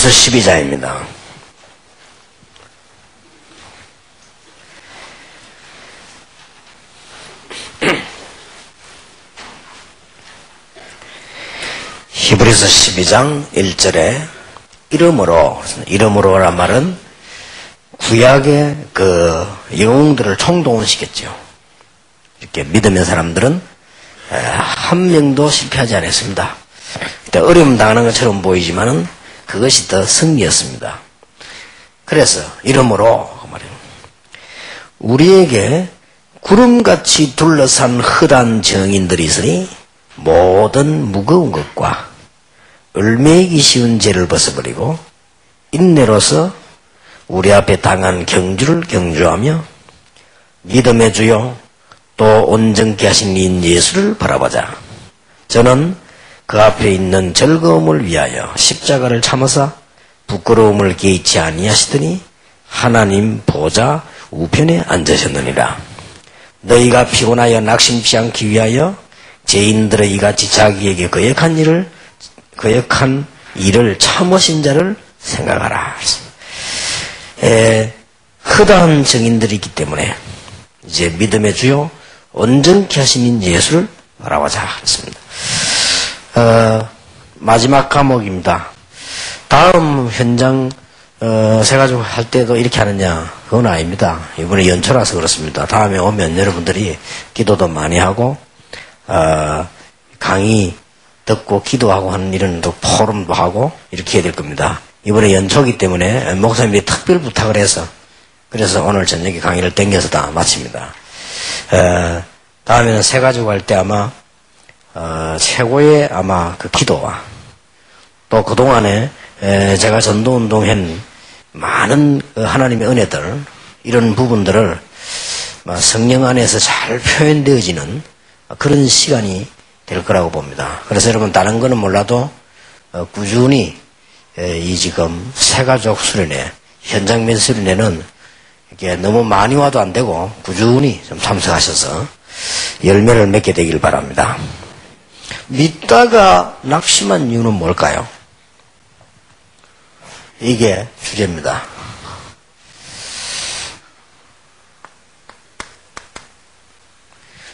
히브리서 12장입니다. 히브리서 12장 1절에 이름으로란 말은 구약의 그 영웅들을 총동원시켰죠. 이렇게 믿음의 사람들은 한 명도 실패하지 않았습니다. 어려움 당하는 것처럼 보이지만은 그것이 더 승리였습니다. 그래서 이름으로 말이에요. 우리에게 구름같이 둘러싼 흑한 정인들이 있으니 모든 무거운 것과 얼매이기 쉬운 죄를 벗어버리고 인내로서 우리 앞에 당한 경주를 경주하며 믿음의 주요 또 온전케 하신 인 예수를 바라보자. 저는 그 앞에 있는 즐거움을 위하여 십자가를 참으사 부끄러움을 개의치 아니하시더니 하나님 보좌 우편에 앉으셨느니라. 너희가 피곤하여 낙심치 않기 위하여 죄인들의 이같이 자기에게 거역한 일을 참으신 자를 생각하라. 허다한 증인들이 있기 때문에 이제 믿음의 주요 온전케 하신 예수를 바라보자 했습니다. 마지막 과목입니다. 다음 현장 세가지고 할 때도 이렇게 하느냐? 그건 아닙니다. 이번에 연초라서 그렇습니다. 다음에 오면 여러분들이 기도도 많이 하고 강의 듣고 기도하고 하는 이런 또 포럼도 하고 이렇게 해야 될 겁니다. 이번에 연초기 때문에 목사님이 특별 부탁을 해서 그래서 오늘 저녁에 강의를 땡겨서 다 마칩니다. 다음에는 세가지고 할 때 아마 최고의 아마 그 기도와 또 그동안에 제가 전도운동한 많은 하나님의 은혜들 이런 부분들을 성령 안에서 잘 표현되어지는 그런 시간이 될 거라고 봅니다. 그래서 여러분 다른 거는 몰라도 꾸준히 이 지금 새가족 수련회 현장 면 수련회는 이렇게 너무 많이 와도 안 되고 꾸준히 좀 참석하셔서 열매를 맺게 되길 바랍니다. 믿다가 낙심한 이유는 뭘까요? 이게 주제입니다.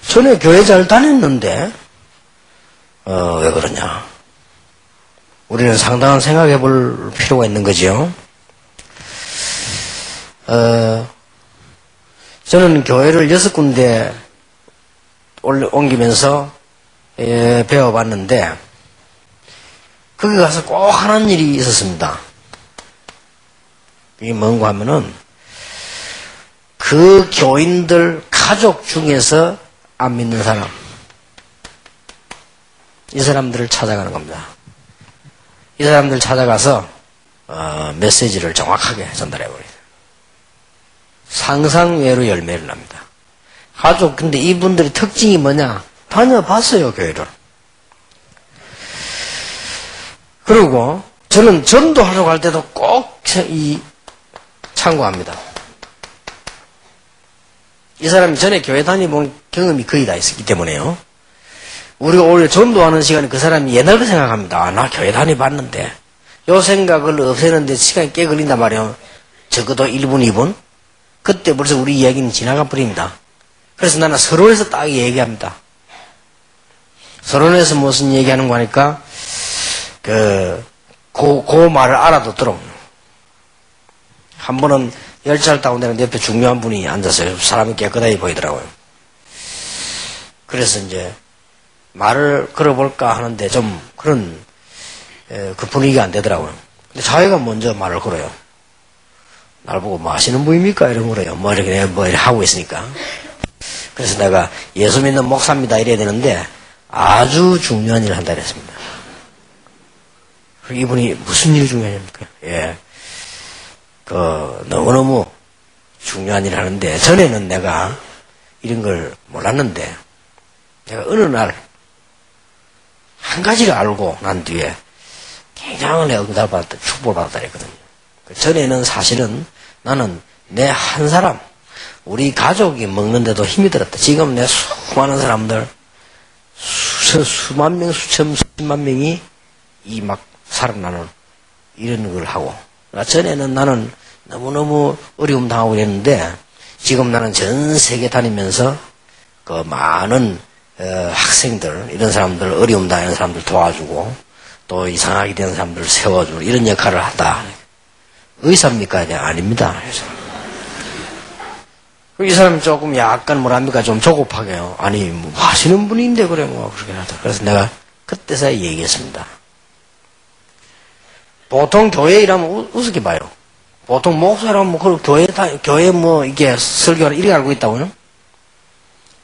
전에 교회 잘 다녔는데 왜 그러냐? 우리는 상당한 생각해 볼 필요가 있는 거죠. 저는 교회를 6군데 옮기면서 배워봤는데 거기 가서 꼭 하는 일이 있었습니다. 그게 뭔가 하면은 그 교인들 가족 중에서 안 믿는 사람 이 사람들을 찾아가는 겁니다. 이 사람들 찾아가서 메시지를 정확하게 전달해버려요. 상상외로 열매를 납니다. 가족 근데 이분들의 특징이 뭐냐? 다녀봤어요 교회를. 그리고 저는 전도하러 갈 때도 꼭 참고합니다. 이 사람이 전에 교회 다니본 경험이 거의 다 있었기 때문에요. 우리가 오히려 전도하는 시간에 그 사람이 옛날로 생각합니다. 나 교회 다녀봤는데 요 생각을 없애는데 시간이 꽤 걸린단 말이에요. 적어도 1분 2분 그때 벌써 우리 이야기는 지나가 버립니다. 그래서 나는 서론에서 딱 얘기합니다. 서론에서 무슨 얘기하는 거 하니까 그 말을 알아듣도록. 한 번은 열차를 타고 내는 옆에 중요한 분이 앉았어요. 사람이 깨끗하게 보이더라고요. 그래서 이제 말을 걸어볼까 하는데 좀 그런 그 분위기가 안 되더라고요. 근데 자기가 먼저 말을 걸어요. 날 보고 뭐 하시는 분입니까? 이런 거래요. 뭐 이렇게 하고 있으니까. 그래서 내가 예수 믿는 목사입니다 이래야 되는데 아주 중요한 일을 한다 그랬습니다. 이분이 무슨 일이 중요합니까? 너무너무 중요한 일을 하는데 전에는 내가 이런 걸 몰랐는데 내가 어느 날 한 가지를 알고 난 뒤에 굉장히 응답받았다, 축복을 받았다 그랬거든요. 전에는 사실은 나는 내 한 사람, 우리 가족이 먹는데도 힘이 들었다. 지금 내 수많은 사람들, 수만 명, 수천만 명이 이 막 살아나는 이런 걸 하고. 전에는 나는 너무너무 어려움 당하고 그랬는데, 지금 나는 전 세계 다니면서 그 많은 학생들, 이런 사람들, 어려움 당하는 사람들 도와주고, 또 이상하게 된 사람들 세워주고, 이런 역할을 한다. 의사입니까? 아닙니다. 그래서. 이 사람이 조금 약간 뭐랍니까? 좀 조급하게요. 아니, 뭐 하시는 분인데, 그래, 뭐, 그렇게 하다. 그래서 내가 그때서야 얘기했습니다. 보통 교회 일하면 우습게 봐요. 보통 목사라면 뭐, 교회 뭐, 이게 설교를 이렇게 알고 있다고요?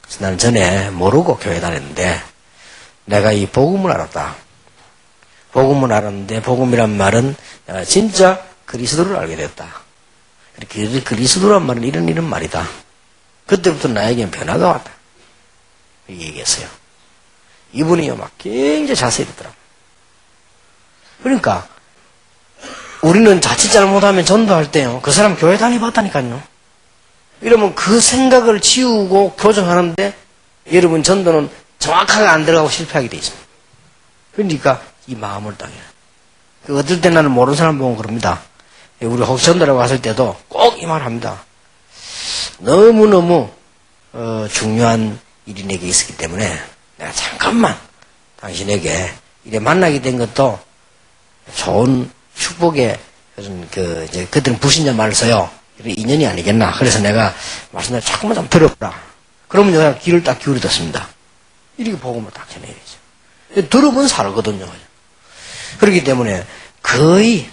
그래서 나는 전에 모르고 교회 다녔는데, 내가 이 복음을 알았다. 복음을 알았는데, 복음이란 말은 내가 진짜 그리스도를 알게 됐다. 그리스도란 말은 이런 말이다. 그때부터 나에게는 변화가 왔다. 얘기했어요. 이분이요, 막 굉장히 자세히 듣더라고요. 그러니까, 우리는 자칫 잘못하면 전도할 때요, 그 사람 교회 다녀봤다니까요. 이러면 그 생각을 지우고 교정하는데, 여러분 전도는 정확하게 안 들어가고 실패하게 돼 있습니다. 그러니까, 이 마음을 땅에. 어떨 때 나는 모르는 사람 보면 그럽니다. 우리 혹시 전도라고 갔을 때도 꼭 이 말 합니다. 너무너무 중요한 일이 내게 있었기 때문에 내가 잠깐만 당신에게 이래 만나게 된 것도 좋은 축복의 이제 그들은 불신자 말을 써요. 이런 인연이 아니겠나. 그래서 내가 말씀을 자꾸만 좀 들어보라. 그러면 내가 귀를 딱 기울여뒀습니다. 이렇게 복음을 딱 전해야죠. 들어본 살거든요. 그렇기 때문에 거의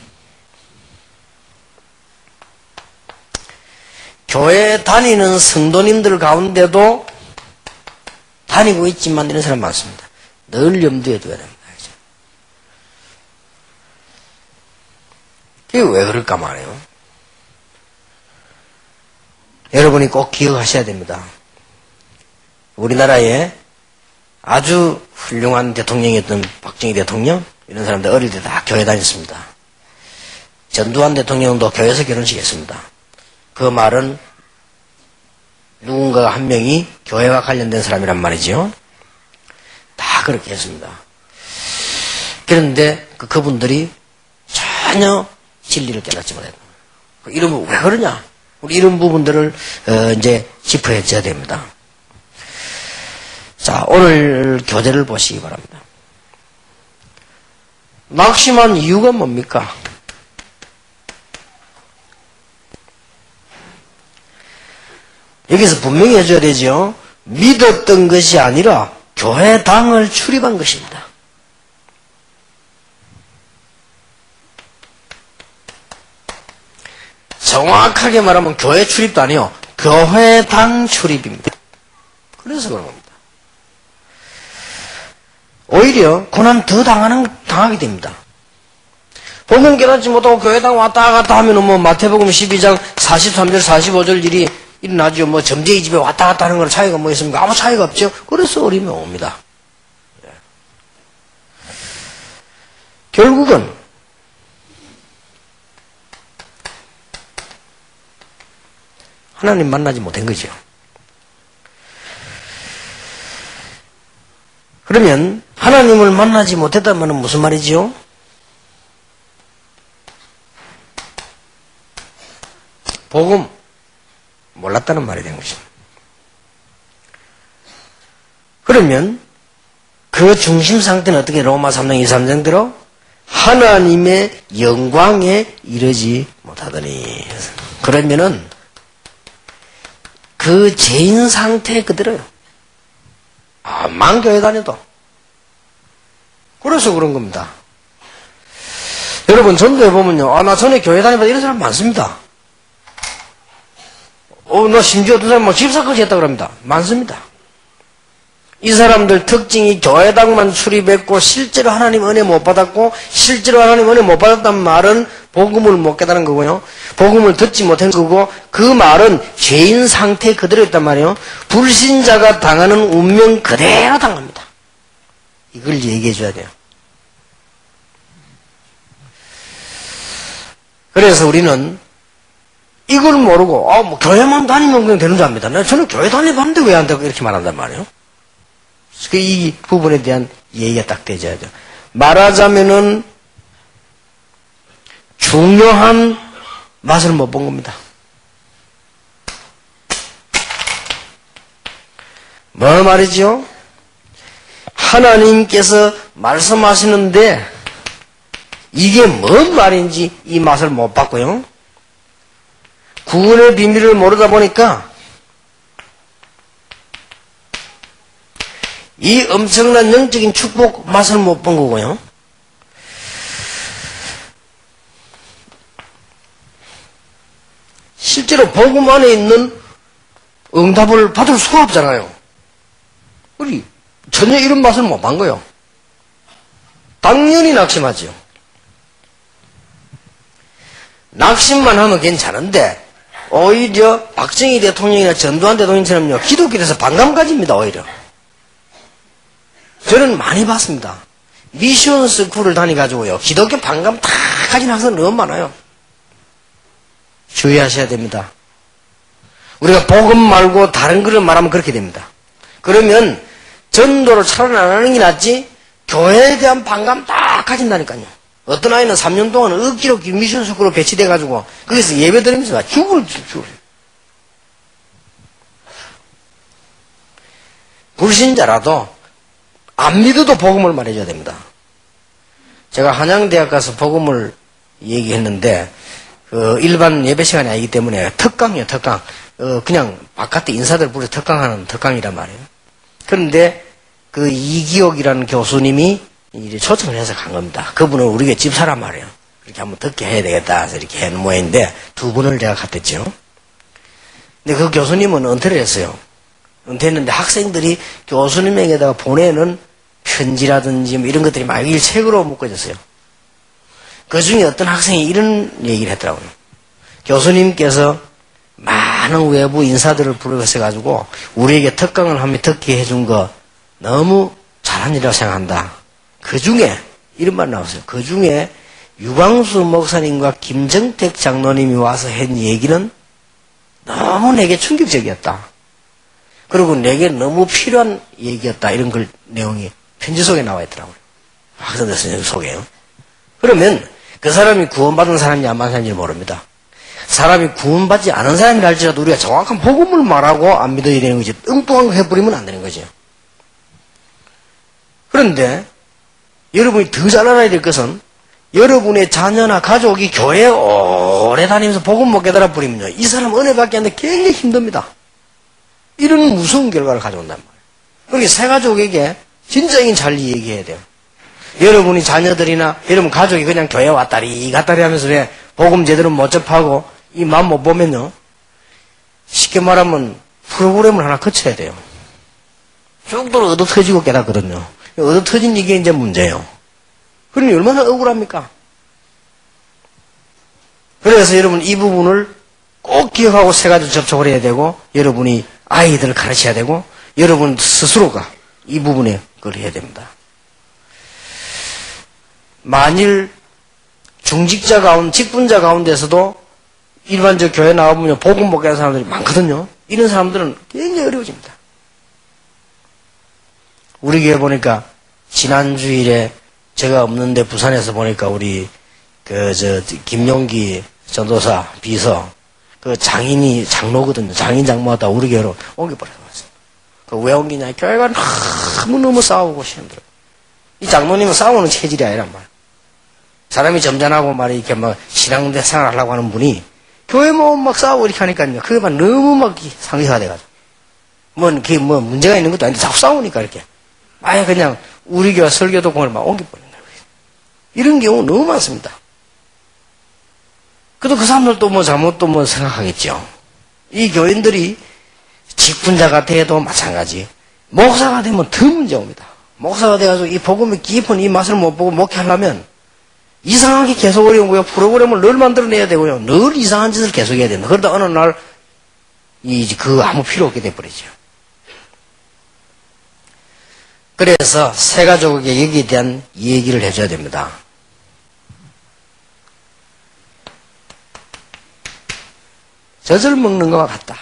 교회 다니는 성도님들 가운데도 다니고 있지만 이런 사람 많습니다. 늘 염두에 둬야 됩니다. 그게 왜 그럴까 말이에요. 여러분이 꼭 기억하셔야 됩니다. 우리나라에 아주 훌륭한 대통령이었던 박정희 대통령, 이런 사람들 어릴 때 다 교회 다녔습니다. 전두환 대통령도 교회에서 결혼식했습니다. 그 말은 누군가 한 명이 교회와 관련된 사람이란 말이죠. 다 그렇게 했습니다. 그런데 그분들이 전혀 진리를 깨닫지 못했다. 이러면 왜 그러냐? 우리 이런 부분들을 이제 짚어줘야 됩니다. 자, 오늘 교재를 보시기 바랍니다. 낙심한 이유가 뭡니까? 여기서 분명히 해줘야 되죠. 믿었던 것이 아니라 교회당을 출입한 것입니다. 정확하게 말하면 교회 출입도 아니요, 교회당 출입입니다. 그래서 그런 겁니다. 오히려 고난 더 당하게 됩니다. 복음 깨닫지 못하고 교회당 왔다 갔다 하면은 뭐 마태복음 12장 43절 45절 일이 일어나죠. 뭐 점쟁이 집에 왔다 갔다 하는 건 차이가 뭐 있습니까? 아무 차이가 없죠. 그래서 어려움이 옵니다. 결국은 하나님 만나지 못한 거죠. 그러면 하나님을 만나지 못했다면 무슨 말이죠? 복음 몰랐다는 말이 된 것입니다. 그러면 그 중심 상태는 어떻게 로마 3장 23장대로 하나님의 영광에 이르지 못하더니, 그러면은 그 죄인 상태 그대로요. 만교회 다녀도. 그래서 그런 겁니다. 여러분 전도해 보면요, 나 전에 교회 다니다 이런 사람 많습니다. 나 심지어 어떤 사람 뭐 집사까지 했다고 합니다. 많습니다. 이 사람들 특징이 교회당만 출입했고 실제로 하나님 은혜 못 받았고, 실제로 하나님 은혜 못 받았다는 말은 복음을 못 깨달은 거고요. 복음을 듣지 못한 거고, 그 말은 죄인 상태 그대로였단 말이에요. 불신자가 당하는 운명 그대로 당합니다. 이걸 얘기해 줘야 돼요. 그래서 우리는 이걸 모르고 뭐 교회만 다니면 그냥 되는 줄 압니다. 저는 교회 다녀봤는데 왜 안 되고 이렇게 말한단 말이에요. 이 부분에 대한 예의가 딱 되져야 돼요. 말하자면은 중요한 맛을 못 본 겁니다. 뭐 말이죠? 하나님께서 말씀하시는데 이게 뭔 말인지 이 맛을 못 봤고요. 구원의 비밀을 모르다 보니까 이 엄청난 영적인 축복 맛을 못 본 거고요. 실제로 복음 안에 있는 응답을 받을 수가 없잖아요. 우리 전혀 이런 맛을 못 본 거예요. 당연히 낙심하죠. 낙심만 하면 괜찮은데 오히려 박정희 대통령이나 전두환 대통령처럼요 기독교에서 반감 가집니다. 오히려 저는 많이 봤습니다. 미션 스쿨을 다니가지고요 기독교 반감 다 가진 학생 너무 많아요. 주의하셔야 됩니다. 우리가 복음 말고 다른 것을 말하면 그렇게 됩니다. 그러면 전도를 차라리 안 하는 게 낫지 교회에 대한 반감 딱 가진다니까요. 어떤 아이는 3년 동안 억지로 미션 스쿨로 배치돼가지고 거기서 예배 드리면서 죽을. 불신자라도 안 믿어도 복음을 말해줘야 됩니다. 제가 한양대학 가서 복음을 얘기했는데 일반 예배 시간이 아니기 때문에 특강이에요. 특강. 그냥 바깥에 인사들 부르 특강하는 특강이란 말이에요. 그런데 그 이기옥이라는 교수님이 이제 초청을 해서 간 겁니다. 그분은 우리 교 집사란 말이에요. 이렇게 한번 듣게 해야 되겠다 해서 이렇게 하는 모양인데 두 분을 제가 갔댔죠. 근데 그 교수님은 은퇴를 했어요. 은퇴했는데 학생들이 교수님에게다가 보내는 편지라든지 뭐 이런 것들이 막 일책으로 묶어졌어요. 그 중에 어떤 학생이 이런 얘기를 했더라고요. 교수님께서 많은 외부 인사들을 부르셔가지고 우리에게 특강을 하며 듣게 해준 거 너무 잘한 일이라고 생각한다. 그 중에 이런 말 나왔어요. 그 중에 유광수 목사님과 김정택 장로님이 와서 한 얘기는 너무 내게 충격적이었다. 그리고 내게 너무 필요한 얘기였다. 이런 걸 내용이 편지 속에 나와 있더라고요. 학생들 선생님 속에요. 그러면 그 사람이 구원받은 사람인지 안 받은 사람인지 모릅니다. 사람이 구원받지 않은 사람이라 할지라도 우리가 정확한 복음을 말하고 안 믿어야 되는 거지. 엉뚱한 거 해버리면 안 되는 거죠. 그런데 여러분이 더 잘 알아야 될 것은 여러분의 자녀나 가족이 교회에 오래 다니면서 복음 못 깨달아 버리면요. 이 사람 은혜 받기 하는데 굉장히 힘듭니다. 이런 무서운 결과를 가져온단 말이에요. 그러니까 새 가족에게 진짜 잘 얘기해야 돼요. 여러분이 자녀들이나 여러분 가족이 그냥 교회 왔다리 갔다리 하면서 왜 복음 제대로 못 접하고 이 마음 못 보면요. 쉽게 말하면 프로그램을 하나 거쳐야 돼요. 쭉 얻어 터지고 깨닫거든요. 얻어 터진 이게 이제 문제예요. 그러니 얼마나 억울합니까? 그래서 여러분 이 부분을 꼭 기억하고 새 가족 접촉을 해야 되고 여러분이 아이들을 가르쳐야 되고 여러분 스스로가 이 부분에 그걸 해야 됩니다. 만일 중직자 가운데, 직분자 가운데서도 일반적 교회 나와보면 복음 못 깨는 사람들이 많거든요. 이런 사람들은 굉장히 어려워집니다. 우리 교회 보니까 지난 주일에 제가 없는데 부산에서 보니까 우리 김용기 전도사 비서 그 장인이 장로거든요. 장인 장모가 우리 교회로 옮겨버렸어요. 왜 옮기냐? 교회가 너무너무 싸우고 힘들어요. 이 장로님은 싸우는 체질이 아니란 말이에요. 사람이 점잖하고 말이 이렇게 막 신앙대 생활하려고 하는 분이 교회 막 싸우고 이렇게 하니까요. 그게 막 너무 막 상기가 돼가지고. 그게 문제가 있는 것도 아닌데 자꾸 싸우니까 이렇게. 아예 그냥 우리 교회 설교도공을 막 옮겨버리는 거예요. 이런 경우 너무 많습니다. 그래도 그 사람들도 잘못 생각하겠죠. 이 교인들이 직분자가 돼도 마찬가지. 목사가 되면 더 문제 옵니다. 목사가 돼가지고 이 복음의 깊은 이 맛을 못 보고 목회하려면 이상하게 계속 어려운 거예요. 프로그램을 늘 만들어내야 되고요. 늘 이상한 짓을 계속 해야 됩니다. 그러다 어느 날 그거 아무 필요 없게 돼버리죠. 그래서 새 가족에게 여기에 대한 얘기를 해줘야 됩니다. 젖을 먹는 것과 같다.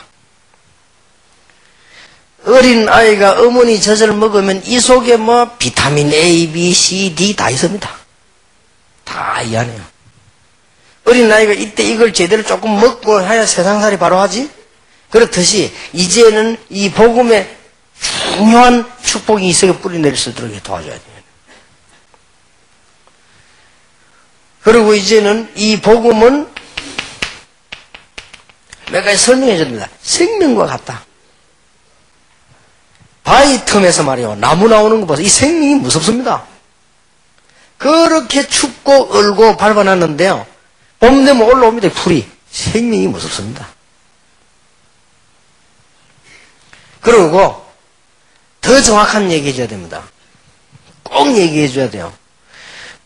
어린 아이가 어머니 젖을 먹으면 이 속에 비타민 A, B, C, D 다 있습니다. 다 이 안에요. 어린아이가 이때 이걸 제대로 조금 먹고 해야 세상살이 바로 하지? 그렇듯이 이제는 이 복음에 중요한 축복이 이 속에 뿌리내릴 수 있도록 도와줘야 돼요. 그리고 이제는 이 복음은 몇 가지 설명해 줍니다. 생명과 같다. 바위 틈에서 말이요. 나무 나오는 거 봐서 이 생명이 무섭습니다. 그렇게 춥고 얼고 밟아놨는데요. 봄 되면 올라옵니다. 풀이. 생명이 무섭습니다. 그리고 더 정확한 얘기 해줘야 됩니다. 꼭 얘기해 줘야 돼요.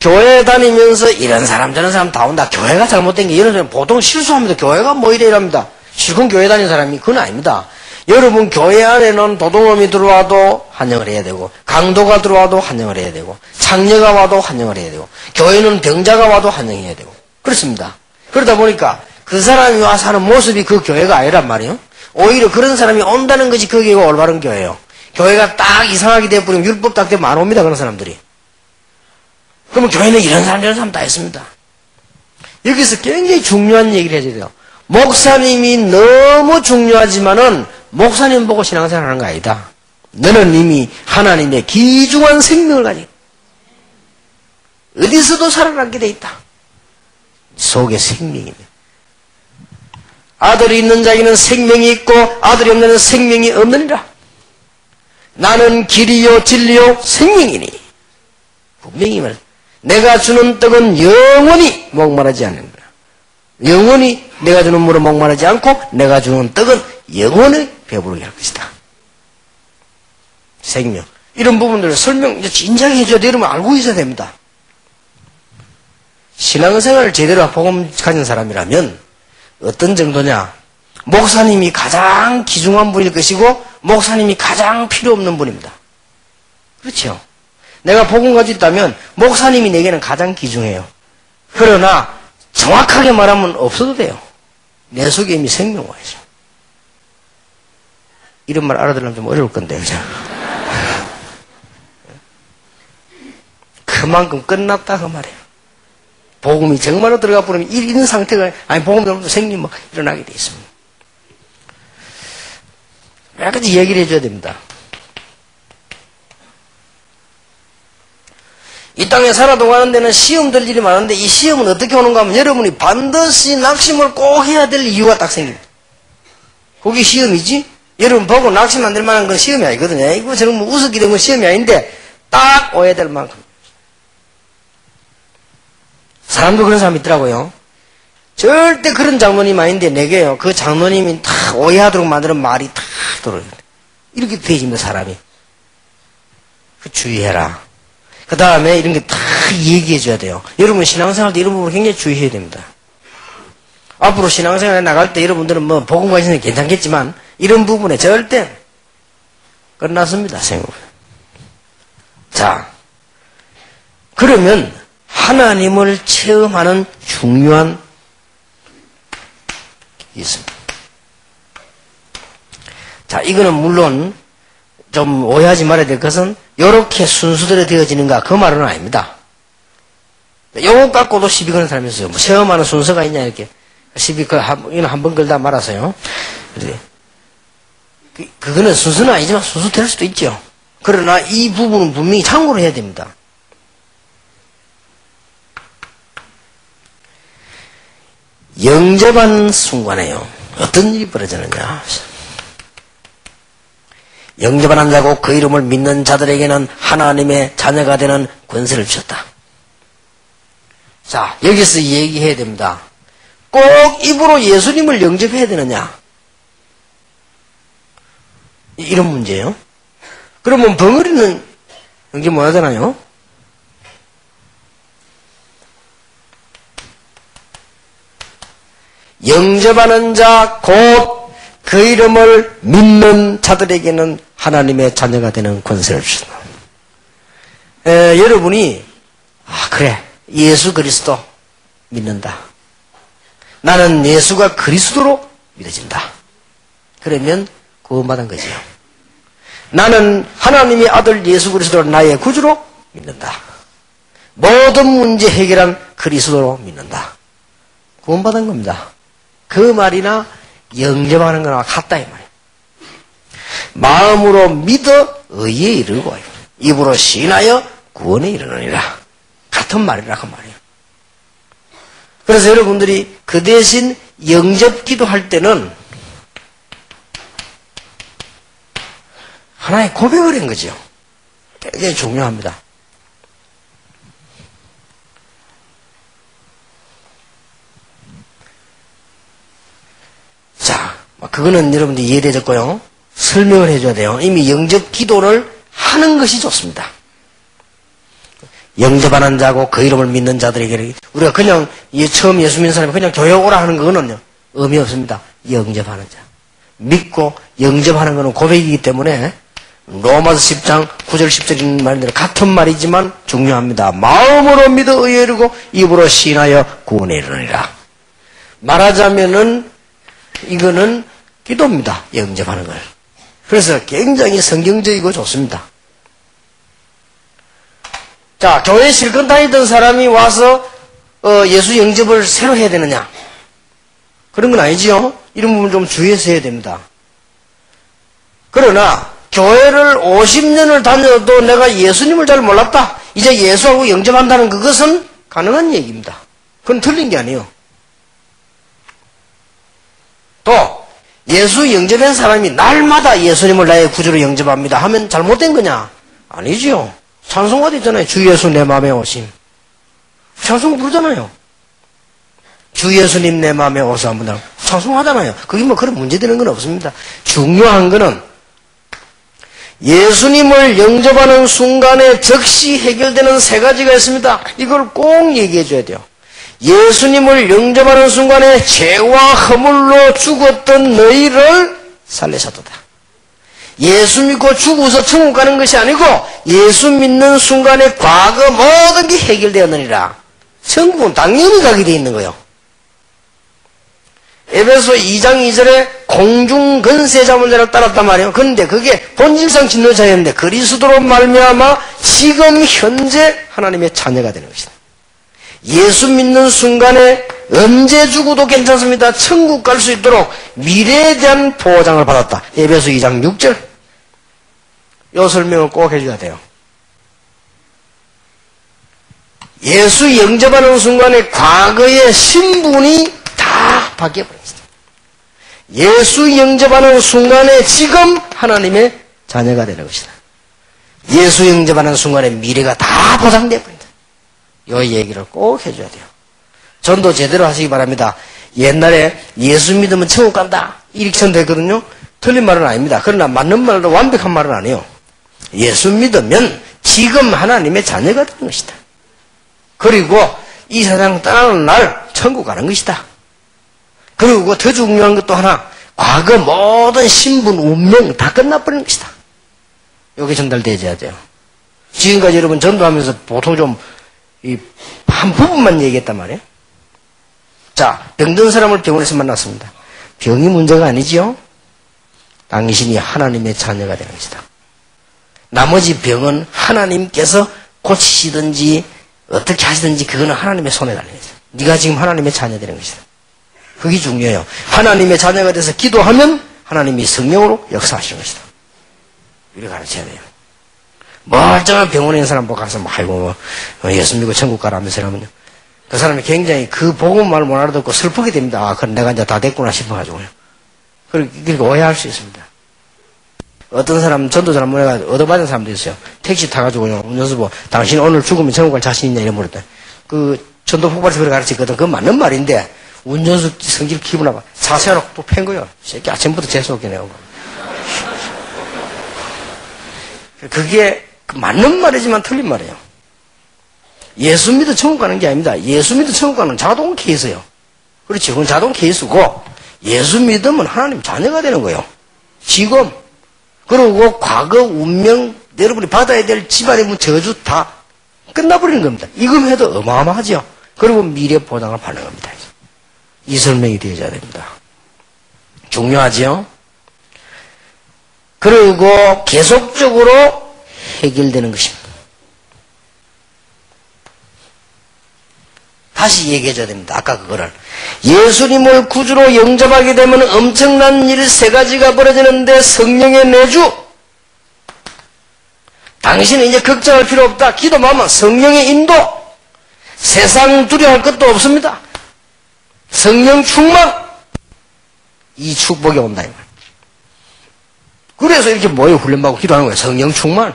교회 다니면서 이런 사람 저런 사람 다 온다. 교회가 잘못된 게 이런 사람 보통 실수합니다. 교회가 뭐 이래 이랍니다. 실컷 교회 다니는 사람이 그건 아닙니다. 여러분 교회 안에는 도둑놈이 들어와도 환영을 해야 되고 강도가 들어와도 환영을 해야 되고 창녀가 와도 환영을 해야 되고 교회는 병자가 와도 환영해야 되고 그렇습니다. 그러다 보니까 그 사람이 와서 하는 모습이 그 교회가 아니란 말이에요. 오히려 그런 사람이 온다는 것이 거기가 올바른 교회예요. 교회가 딱 이상하게 돼버리면 율법 딱 되면 안 옵니다. 그런 사람들이. 그러면 교회는 이런 사람 저런 사람 다 있습니다. 여기서 굉장히 중요한 얘기를 해줘야 돼요. 목사님이 너무 중요하지만은 목사님 보고 신앙생활 하는 거 아니다. 너는 이미 하나님의 귀중한 생명을 가지고 어디서도 살아남게 돼 있다. 속에 생명이 있네. 아들이 있는 자에게는 생명이 있고 아들이 없는 자는 생명이 없느니라. 나는 길이요 진리요 생명이니. 분명히 말해. 내가 주는 떡은 영원히 목마르지 않는다. 영원히 내가 주는 물은 목마르지 않고 내가 주는 떡은 영원히 배부르게 할 것이다. 생명. 이런 부분들을 설명 진작에 해줘야 돼. 여러분 알고 있어야 됩니다. 신앙생활을 제대로 복음 가진 사람이라면 어떤 정도냐. 목사님이 가장 귀중한 분일 것이고 목사님이 가장 필요 없는 분입니다. 그렇죠? 내가 복음 가지고 있다면 목사님이 내게는 가장 귀중해요. 그러나 정확하게 말하면 없어도 돼요. 내 속에 이미 생명 와 있어요. 이런 말 알아들으면 좀 어려울 건데 그죠? 그만큼 끝났다 그 말이에요. 복음이 정말로 들어가 버리면 이런 상태가 아니 복음이 없어도 생명이 뭐 일어나게 돼 있습니다. 몇 가지 얘기를 해줘야 됩니다. 이 땅에 살아도 가는 데는 시험들 일이 많은데 이 시험은 어떻게 오는가 하면 여러분이 반드시 낙심을 꼭 해야 될 이유가 딱 생깁니다. 그게 시험이지? 여러분 보고 낙심 안 될 만한 건 시험이 아니거든요. 이거 저는 뭐 우습게 된 건 시험이 아닌데 딱 오해될 만큼. 사람도 그런 사람이 있더라고요. 절대 그런 장로님 아닌데 내게요. 그 장로님이 다 오해하도록 만드는 말이 다 들어요. 이렇게 되어집니다, 사람이. 그 주의해라. 그 다음에 이런 게 다 얘기해줘야 돼요. 여러분 신앙생활 때 이런 부분 굉장히 주의해야 됩니다. 앞으로 신앙생활에 나갈 때 여러분들은 뭐 복음과 있으면 괜찮겠지만 이런 부분에 절대 끝났습니다, 생각보다. 자, 그러면 하나님을 체험하는 중요한 게 있습니다. 자, 이거는 물론 좀 오해하지 말아야 될 것은 이렇게 순수대로 되어지는가 그 말은 아닙니다. 요거 갖고도 시비 거는 사람이 있어요. 뭐 체험하는 순서가 있냐 이렇게 시비 이건 한 번 걸다 말아서요. 그거는 순서는 아니지만 순수 될 수도 있죠. 그러나 이 부분은 분명히 참고를 해야 됩니다. 영접하는 순간에요. 어떤 일이 벌어지느냐. 영접하는 자고 그 이름을 믿는 자들에게는 하나님의 자녀가 되는 권세를 주셨다. 자, 여기서 얘기해야 됩니다. 꼭 입으로 예수님을 영접해야 되느냐? 이런 문제예요. 그러면 벙어리는 영접 못 하잖아요? 영접하는 자, 곧 그 이름을 믿는 자들에게는 하나님의 자녀가 되는 권세를 주신다. 여러분이 그래 예수 그리스도 믿는다. 나는 예수가 그리스도로 믿어진다. 그러면 구원받은 거지요. 나는 하나님의 아들 예수 그리스도를 나의 구주로 믿는다. 모든 문제 해결한 그리스도로 믿는다. 구원받은 겁니다. 그 말이나 영접하는 거나 같다 이 말이에요. 마음으로 믿어 의에 이르고 입으로 시인하여 구원에 이르느니라. 같은 말이라고 말이에요. 그래서 여러분들이 그 대신 영접 기도할 때는 하나의 고백을 한 거죠. 굉장히 중요합니다. 자, 그거는 여러분들 이해되셨고요. 설명을 해줘야 돼요. 이미 영접 기도를 하는 것이 좋습니다. 영접하는 자고 그 이름을 믿는 자들에게 우리가 그냥 처음 예수 믿는 사람이 그냥 교회 오라 하는 거는요 의미 없습니다. 영접하는 자. 믿고 영접하는 것은 고백이기 때문에 로마서 10장 9절 10절인 말대로 같은 말이지만 중요합니다. 마음으로 믿어 의에 이르고 입으로 시인하여 구원에 이르느니라. 말하자면은 이거는 기도입니다. 영접하는 걸. 그래서 굉장히 성경적이고 좋습니다. 자, 교회 실컷 다니던 사람이 와서 예수 영접을 새로 해야 되느냐? 그런 건 아니지요. 이런 부분 좀 주의해서 해야 됩니다. 그러나 교회를 50년을 다녀도 내가 예수님을 잘 몰랐다. 이제 예수하고 영접한다는 그것은 가능한 얘기입니다. 그건 틀린 게 아니에요. 또 예수 영접한 사람이 날마다 예수님을 나의 구주로 영접합니다 하면 잘못된 거냐? 아니지요. 찬송가도 있잖아요. 주 예수 내 마음에 오심. 찬송 부르잖아요. 주 예수님 내 마음에 오사 한번 찬송하잖아요. 그게 뭐 그런 문제되는 건 없습니다. 중요한 거는 예수님을 영접하는 순간에 즉시 해결되는 세 가지가 있습니다. 이걸 꼭 얘기해 줘야 돼요. 예수님을 영접하는 순간에 죄와 허물로 죽었던 너희를 살리셨도다. 예수 믿고 죽어서 천국 가는 것이 아니고 예수 믿는 순간에 과거 모든 게 해결되었느니라. 천국은 당연히 가게 돼 있는 거예요. 에베소 2장 2절에 공중근세 잡은 자를 따랐단 말이에요. 그런데 그게 본질상 진노자였는데 그리스도로 말미암아 지금 현재 하나님의 자녀가 되는 것이다. 예수 믿는 순간에 언제 죽어도 괜찮습니다. 천국 갈 수 있도록 미래에 대한 보장을 받았다. 에베소 2장 6절. 이 설명을 꼭 해줘야 돼요. 예수 영접하는 순간에 과거의 신분이 다 바뀌어버렸습니다. 예수 영접하는 순간에 지금 하나님의 자녀가 되는 것이다. 예수 영접하는 순간에 미래가 다 보장되어 버립니다. 이 얘기를 꼭 해줘야 돼요. 전도 제대로 하시기 바랍니다. 옛날에 예수 믿으면 천국 간다 이렇게 전도했거든요. 틀린 말은 아닙니다. 그러나 맞는 말로 완벽한 말은 아니에요. 예수 믿으면 지금 하나님의 자녀가 되는 것이다. 그리고 이 세상 떠나는 날 천국 가는 것이다. 그리고 더 중요한 것도 하나, 과거 모든 신분, 운명 다 끝나버리는 것이다. 이게 전달되어야 돼요. 지금까지 여러분 전도하면서 보통 좀 한 부분만 얘기했단 말이에요. 자, 병든 사람을 병원에서 만났습니다. 병이 문제가 아니지요. 당신이 하나님의 자녀가 되는 것이다. 나머지 병은 하나님께서 고치시든지 어떻게 하시든지 그거는 하나님의 손에 달린 것이다. 네가 지금 하나님의 자녀 되는 것이다. 그게 중요해요. 하나님의 자녀가 돼서 기도하면 하나님이 성령으로 역사하시는 것이다. 이렇게 가르쳐야 돼요. 멀쩡한 병원에 있는 사람 보고 가서 아이고 예수 믿고 천국 가라면서 이러면요. 그 사람이 굉장히 그 복음을 못 알아듣고 슬프게 됩니다. 아, 그럼 내가 이제 다 됐구나 싶어가지고요. 그렇게 오해할 수 있습니다. 어떤 사람, 전도사람 뭐가 얻어받은 사람도 있어요. 택시 타가지고요. 운전수 보고, 당신 오늘 죽으면 천국 갈 자신 있냐? 이런 물었다. 그, 전도 폭발에서 그렇게 가르쳤거든. 그건 맞는 말인데, 운전수 성질 기분 나빠. 차세로 또 팬 거예요. 새끼 아침부터 재수없게 오고. 그게 맞는 말이지만 틀린 말이에요. 예수 믿어 천국 가는 게 아닙니다. 예수 믿어 천국 가는 자동 케이스예요. 그렇지. 그건 자동 케이스고, 예수 믿으면 하나님 자녀가 되는 거예요. 지금. 그리고 과거 운명, 여러분이 받아야 될 집안의 저주 다 끝나버리는 겁니다. 이금 해도 어마어마하죠. 그리고 미래 보장을 받는 겁니다. 이 설명이 되어야 됩니다. 중요하죠. 그리고 계속적으로 해결되는 것입니다. 다시 얘기해줘야 됩니다. 아까 그거를. 예수님을 구주로 영접하게 되면 엄청난 일 세 가지가 벌어지는데 성령의 내주. 당신은 이제 걱정할 필요 없다. 기도만 하면 성령의 인도. 세상 두려워할 것도 없습니다. 성령 충만. 이 축복이 온다. 이 말. 그래서 이렇게 모여 훈련받고 기도하는 거예요. 성령 충만.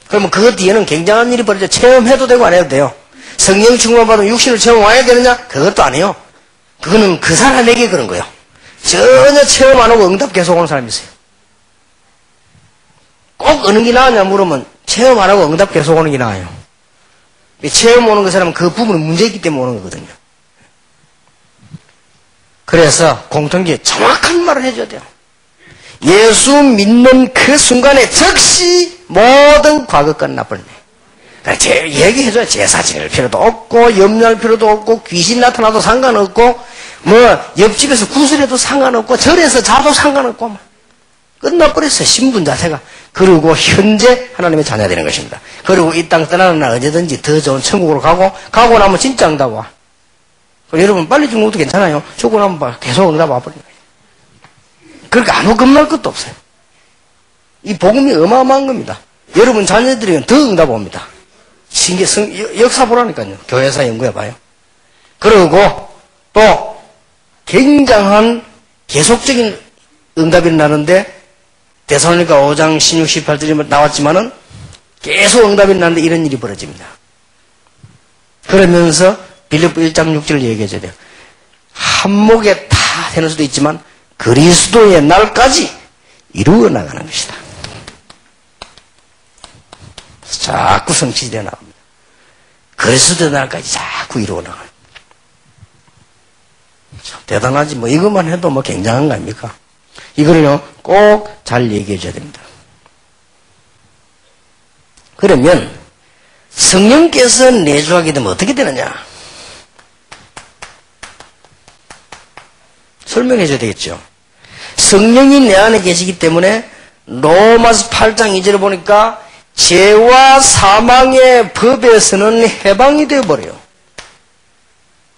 그러면 그 뒤에는 굉장한 일이 벌어져. 체험해도 되고 안 해도 돼요. 성령 충만 받으면 육신을 체험 와야 되느냐? 그것도 아니에요. 그거는 그 사람에게 그런 거예요. 전혀 체험 안 하고 응답 계속 오는 사람이 있어요. 꼭 어느 게 나으냐 물으면 체험 안 하고 응답 계속 오는 게 나아요. 체험 오는 그 사람은 그 부분은 문제있기 때문에 오는 거거든요. 그래서 공통기에 정확한 말을 해줘야 돼요. 예수 믿는 그 순간에 즉시 모든 과거건 나버리네. 얘기해줘야 제사 지낼 필요도 없고 염려할 필요도 없고 귀신 나타나도 상관없고 뭐 옆집에서 구슬해도 상관없고 절에서 자도 상관없고 끝나버렸어요. 신분 자체가. 그리고 현재 하나님의 자녀가 되는 것입니다. 그리고 이 땅 떠나는 날 언제든지 더 좋은 천국으로 가고 나면 진짜 응답 와. 여러분 빨리 죽는 것도 괜찮아요. 죽고 나면 계속 응답 와버리는 거예요. 그러니까 아무 겁날 것도 없어요. 이 복음이 어마어마한 겁니다. 여러분 자녀들이면 더 응답 옵니다. 역사 보라니까요. 교회사 연구해봐요. 그리고 또 굉장한 계속적인 응답이 나는데 데살로니가 5장 16, 18절이 나왔지만은 계속 응답이 나는데 이런 일이 벌어집니다. 그러면서 빌립보 1장 6절을 얘기해줘야 돼요. 한목에 다 되는 수도 있지만 그리스도의 날까지 이루어 나가는 것이다. 자꾸 성취되어 나갑니다. 그리스도의 날까지 자꾸 이루어 나가요. 대단하지. 뭐 이것만 해도 뭐 굉장한 거 아닙니까? 이거는요 꼭 잘 얘기해 줘야 됩니다. 그러면 성령께서 내주하게 되면 어떻게 되느냐? 설명해 줘야 되겠죠. 성령이 내 안에 계시기 때문에 로마서 8장 2절을 보니까 죄와 사망의 법에서는 해방이 되어버려요.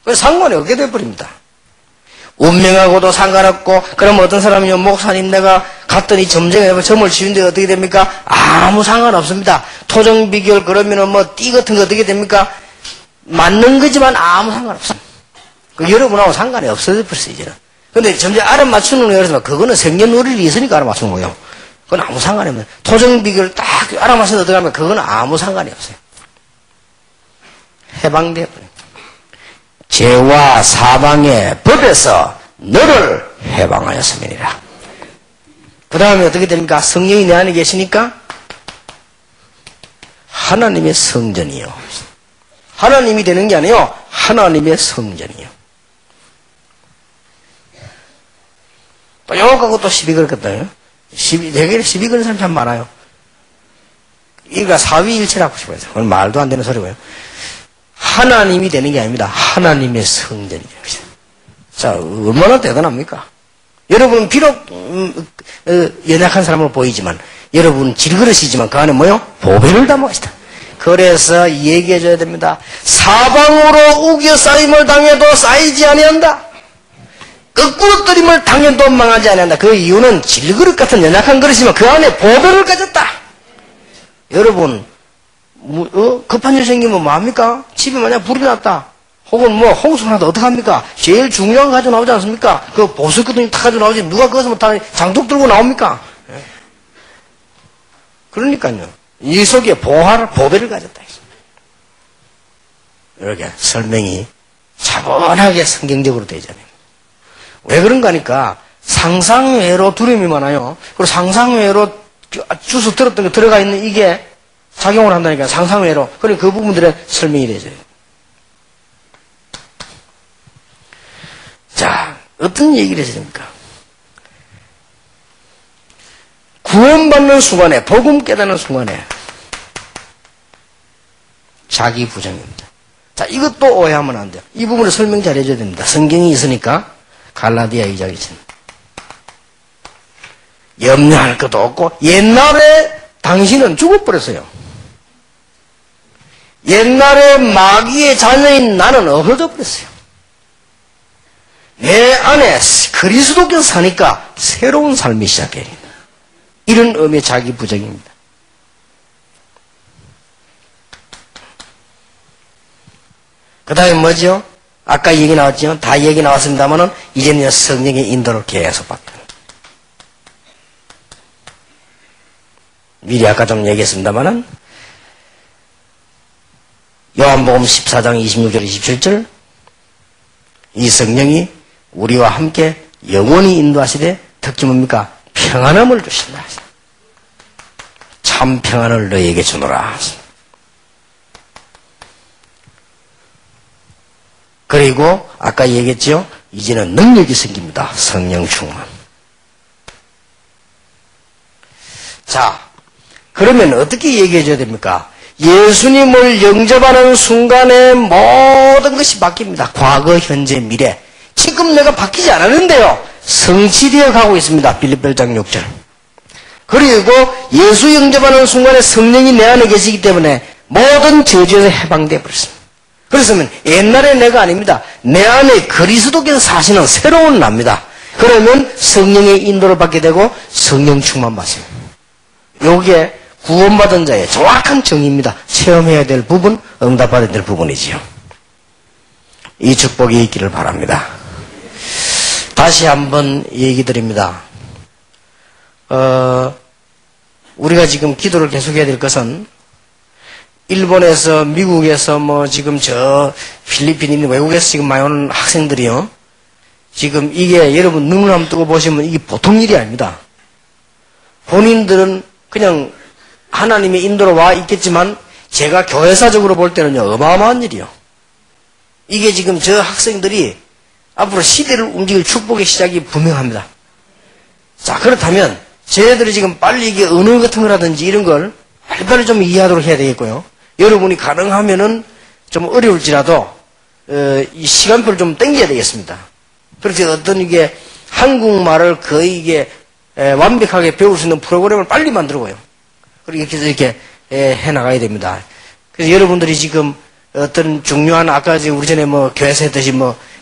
그래서 상관이 없게 되어버립니다. 운명하고도 상관없고, 그럼 어떤 사람이요, 목사님 내가 갔더니 점쟁이가 점을 치운데 어떻게 됩니까? 아무 상관없습니다. 토정 비결 그러면은 뭐 띠 같은 거 어떻게 됩니까? 맞는 거지만 아무 상관없습니다. 여러분하고 상관이 없어져 버렸어요, 이제는. 근데 점점 알아맞추는 거예요. 그래서 그거는 생년월일이 있으니까 알아맞추는 거예요. 그건 아무 상관이 없어요. 토정 비결 딱 알아맞춰서 어떻게 하면 그거는 아무 상관이 없어요. 해방되어 버려요. 죄와 사망의 법에서 너를 해방하였음이니라. 그 다음에 어떻게 됩니까? 성령이 내 안에 계시니까 하나님의 성전이요. 하나님이 되는 게 아니에요. 하나님의 성전이요. 또 요거하고 또 시비 걸었거든요. 대개는 시비 거는 사람 참 많아요. 이거 사위일체라고 싶어요. 그건 말도 안 되는 소리고요. 하나님이 되는 게 아닙니다. 하나님의 성전이 됩니다. 자, 얼마나 대단합니까? 여러분 비록 연약한 사람으로 보이지만 여러분 질그릇이지만 그 안에 뭐요? 보배를 담아 계시다. 그래서 얘기해줘야 됩니다. 사방으로 우겨싸임을 당해도 쌓이지 아니한다. 거꾸로 떨림을 당해도 망하지 아니한다. 그 이유는 질그릇 같은 연약한 그릇이지만 그 안에 보배를 가졌다. 여러분 급한 일 생기면 뭐합니까? 집에 만약 불이 났다. 혹은 뭐 홍수가 났다. 어떡합니까? 제일 중요한 거 가지고 나오지 않습니까? 그 보석거둥이 탁 가지고 나오지. 누가 그것을 못하니 장독 들고 나옵니까? 그러니까요. 이 속에 보배를 가졌다. 이렇게 설명이 차분하게 성경적으로 되잖아요. 왜 그런가 하니까 상상외로 두려움이 많아요. 그리고 상상외로 주워 들었던 게 들어가 있는 이게 작용을 한다니까 상상외로. 그러니까 그 부분들의 설명이 되죠. 자, 어떤 얘기를 해야 됩니까? 구원받는 순간에, 복음 깨닫는 순간에 자기 부정입니다. 자, 이것도 오해하면 안 돼요. 이 부분을 설명 잘 해줘야 됩니다. 성경이 있으니까 갈라디아 2장이 있습니다. 염려할 것도 없고 옛날에 당신은 죽어버렸어요. 옛날에 마귀의 자녀인 나는 없어져 버렸어요. 내 안에 그리스도께서 사니까 새로운 삶이 시작해요. 이런 의미의 자기 부정입니다. 그 다음에 뭐죠? 아까 얘기 나왔죠? 다 얘기 나왔습니다만은 이제는 성령의 인도를 계속 받다. 미리 아까 좀 얘기했습니다만은 요한복음 14장 26절 27절 이 성령이 우리와 함께 영원히 인도하시되 특히 뭡니까? 평안함을 주신다. 참 평안을 너희에게 주노라. 그리고 아까 얘기했죠? 이제는 능력이 생깁니다. 성령 충만. 자, 그러면 어떻게 얘기해 줘야 됩니까? 예수님을 영접하는 순간에 모든 것이 바뀝니다. 과거, 현재, 미래. 지금 내가 바뀌지 않았는데요. 성취되어 가고 있습니다. 빌립보 1장 6절. 그리고 예수 영접하는 순간에 성령이 내 안에 계시기 때문에 모든 저주에서 해방되어 버렸습니다. 그렇다면 옛날의 내가 아닙니다. 내 안에 그리스도께서 사시는 새로운 납니다. 그러면 성령의 인도를 받게 되고 성령 충만 받습니다. 요게 구원받은 자의 정확한 정의입니다. 체험해야 될 부분, 응답받아야 될 부분이지요. 이 축복이 있기를 바랍니다. 다시 한번 얘기 드립니다. 우리가 지금 기도를 계속해야 될 것은 일본에서, 미국에서, 지금 필리핀, 외국에서 지금 많이 오는 학생들이요. 지금 이게 여러분 눈을 한번 뜨고 보시면 이게 보통 일이 아닙니다. 본인들은 그냥 하나님의 인도로 와 있겠지만 제가 교회사적으로 볼 때는요, 어마어마한 일이요. 이게 지금 저 학생들이 앞으로 시대를 움직일 축복의 시작이 분명합니다. 자, 그렇다면 쟤네들이 지금 빨리 이게 언어 같은 거라든지 이런 걸 빨리빨리 좀 이해하도록 해야 되겠고요. 여러분이 가능하면은 좀 어려울지라도 이 시간표를 좀 당겨야 되겠습니다. 그렇게 어떤 이게 한국말을 거의 이게 완벽하게 배울 수 있는 프로그램을 빨리 만들고요. 그리고 이렇게 해나가야 됩니다. 그래서 여러분들이 지금 어떤 중요한 아까 우리 전에 교회에서 했듯이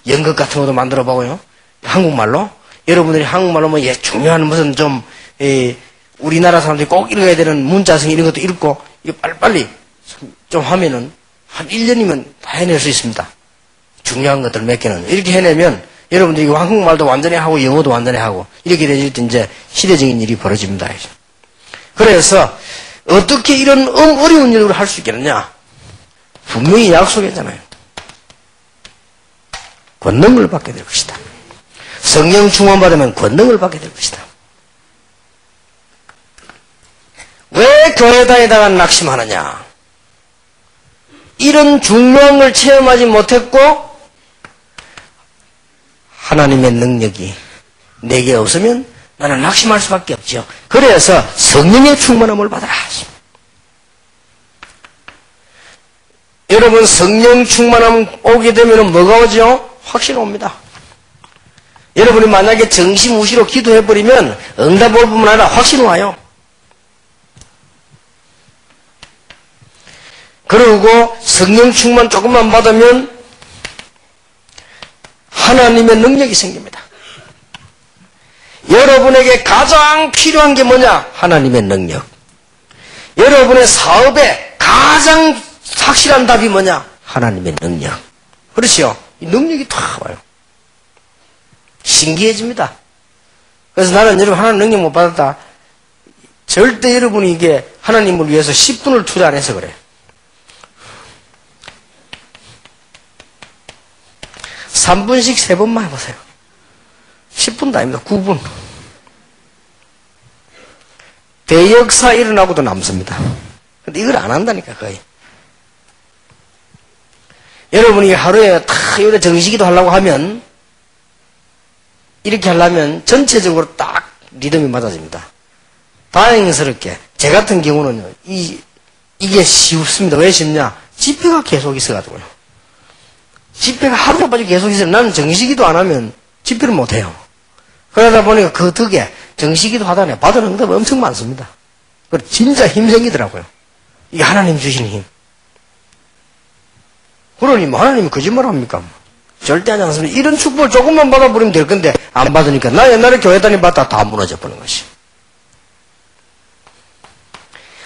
연극 같은 것도 만들어 보고요. 한국말로 여러분들이 한국말로 중요한 무슨 좀 우리나라 사람들이 꼭 읽어야 되는 문자성 이런 것도 읽고 이거 빨리빨리 좀 하면은 한 1년이면 다 해낼 수 있습니다. 중요한 것들 몇 개는 이렇게 해내면 여러분들이 한국말도 완전히 하고 영어도 완전히 하고 이렇게 되질 때 이제 시대적인 일이 벌어집니다. 그래서 어떻게 이런 어려운 일을 할 수 있겠느냐? 분명히 약속했잖아요. 권능을 받게 될 것이다. 성령 충만 받으면 권능을 받게 될 것이다. 왜 교회 다니다가 낙심하느냐? 이런 중요한 걸 체험하지 못했고 하나님의 능력이 내게 없으면 나는 낙심할 수밖에 없죠. 그래서 성령의 충만함을 받아라. 여러분 성령 충만함 오게 되면 뭐가 오죠? 확신 옵니다. 여러분이 만약에 정신무시로 기도해버리면 응답 올 뿐만 아니라 확신 와요. 그리고 성령 충만 조금만 받으면 하나님의 능력이 생깁니다. 여러분에게 가장 필요한 게 뭐냐? 하나님의 능력. 여러분의 사업에 가장 확실한 답이 뭐냐? 하나님의 능력. 그렇죠? 이 능력이 다 와요. 신기해집니다. 그래서 나는 여러분 하나님 능력 못 받았다. 절대 여러분이 이게 하나님을 위해서 10분을 투자 안 해서 그래. 3분씩 3번만 해보세요. 10분도 아닙니다. 9분. 대역사 일어나고도 남습니다. 근데 이걸 안 한다니까, 거의. 여러분이 하루에 다 요래 정식기도 하려고 하면, 이렇게 하려면 전체적으로 딱 리듬이 맞아집니다. 다행스럽게, 제 같은 경우는요, 이게 쉽습니다. 왜 쉽냐? 집회가 계속 있어가지고요. 집회가 하루가 빠지고 계속 있어요. 나는 정식기도 안 하면 집회를 못 해요. 그러다 보니까 그 덕에 정식기도 하다니 받은 응답이 엄청 많습니다. 그리고 진짜 힘 생기더라고요. 이게 하나님 주시는 힘. 그러니 뭐 하나님이 거짓말 합니까? 절대 하지 않습니다. 이런 축복을 조금만 받아버리면 될 건데 안 받으니까 나 옛날에 교회 다니봤다 다 무너져 버리는 것이.